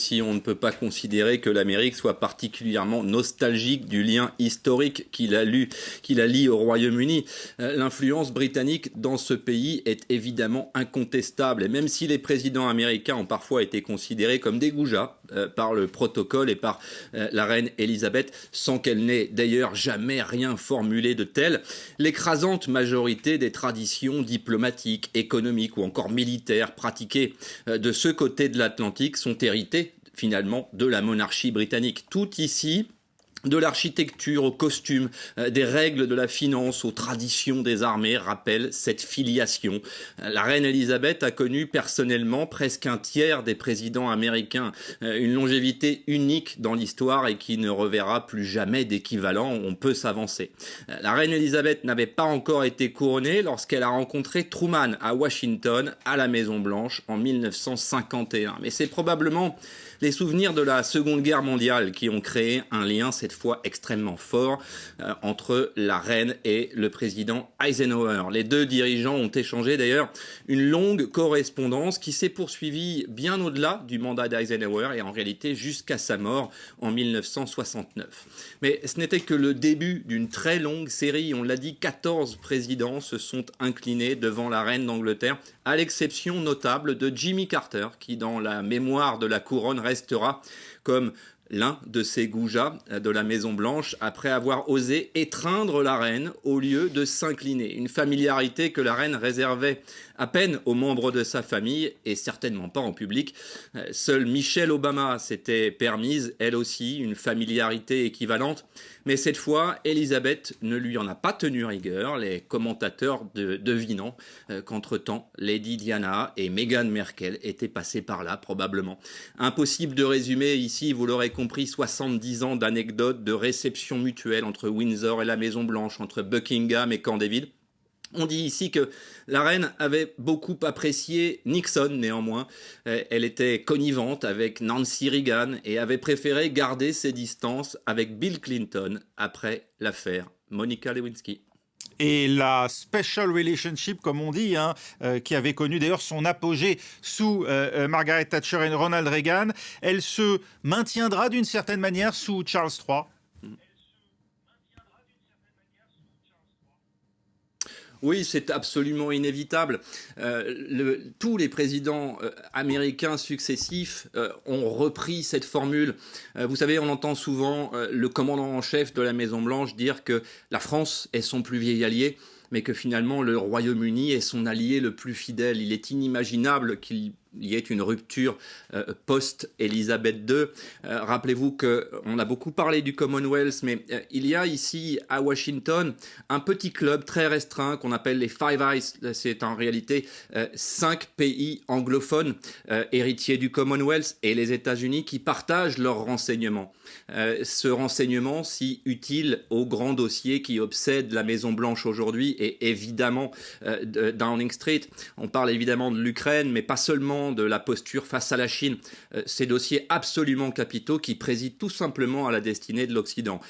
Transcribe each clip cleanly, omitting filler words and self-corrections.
si on ne peut pas considérer que l'Amérique soit particulièrement nostalgique du lien historique qui la lie au Royaume-Uni. L'influence britannique dans ce pays est évidemment incontestable. Et même si les présidents américains ont parfois été considérés comme des goujats par le protocole et par la reine Elisabeth, sans qu'elle n'ait d'ailleurs jamais rien formulé de tel, l'écrasante majorité des traditions diplomatiques, économiques ou encore militaires pratiquées de ce côté de l'Atlantique sont héritées finalement de la monarchie britannique. Tout ici, de l'architecture aux costumes, des règles de la finance aux traditions des armées rappellent cette filiation. La reine Elisabeth a connu personnellement presque un tiers des présidents américains, une longévité unique dans l'histoire et qui ne reverra plus jamais d'équivalent, on peut s'avancer. La reine Elisabeth n'avait pas encore été couronnée lorsqu'elle a rencontré Truman à Washington, à la Maison-Blanche, en 1951. Mais c'est probablement les souvenirs de la Seconde Guerre mondiale qui ont créé un lien cette fois extrêmement fort entre la reine et le président Eisenhower. Les deux dirigeants ont échangé d'ailleurs une longue correspondance qui s'est poursuivie bien au-delà du mandat d'Eisenhower et en réalité jusqu'à sa mort en 1969. Mais ce n'était que le début d'une très longue série. On l'a dit, 14 présidents se sont inclinés devant la reine d'Angleterre, à l'exception notable de Jimmy Carter, qui dans la mémoire de la couronne restera comme l'un de ces goujats de la Maison-Blanche après avoir osé étreindre la reine au lieu de s'incliner. Une familiarité que la reine réservait à peine aux membres de sa famille et certainement pas en public. Seule Michelle Obama s'était permise, elle aussi, une familiarité équivalente. Mais cette fois, Elisabeth ne lui en a pas tenu rigueur, les commentateurs devinant qu'entre-temps, Lady Diana et Meghan Merkel étaient passées par là, probablement. Impossible de résumer ici, vous l'aurez compris, 70 ans d'anecdotes, de réceptions mutuelles entre Windsor et la Maison-Blanche, entre Buckingham et Camp David. On dit ici que la reine avait beaucoup apprécié Nixon, néanmoins. Elle était connivente avec Nancy Reagan et avait préféré garder ses distances avec Bill Clinton après l'affaire Monica Lewinsky. Et la special relationship, comme on dit, qui avait connu d'ailleurs son apogée sous Margaret Thatcher et Ronald Reagan, elle se maintiendra d'une certaine manière sous Charles III. Oui, c'est absolument inévitable. Tous les présidents américains successifs ont repris cette formule. Vous savez, on entend souvent le commandant en chef de la Maison-Blanche dire que la France est son plus vieil allié, mais que finalement le Royaume-Uni est son allié le plus fidèle. Il est inimaginable qu'il y ait une rupture post-Élisabeth II. Rappelez-vous qu'on a beaucoup parlé du Commonwealth, mais il y a ici à Washington un petit club très restreint qu'on appelle les Five Eyes. C'est en réalité 5 pays anglophones héritiers du Commonwealth et les États-Unis qui partagent leurs renseignements. Ce renseignement si utile au grand dossier qui obsède la Maison-Blanche aujourd'hui et évidemment de Downing Street. On parle évidemment de l'Ukraine, mais pas seulement de la posture face à la Chine. Ces dossiers absolument capitaux qui président tout simplement à la destinée de l'Occident.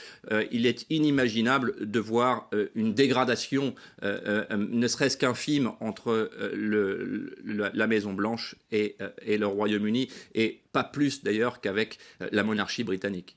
Il est inimaginable de voir une dégradation, ne serait-ce qu'infime, entre la Maison-Blanche et le Royaume-Uni, et pas plus d'ailleurs qu'avec la monarchie britannique.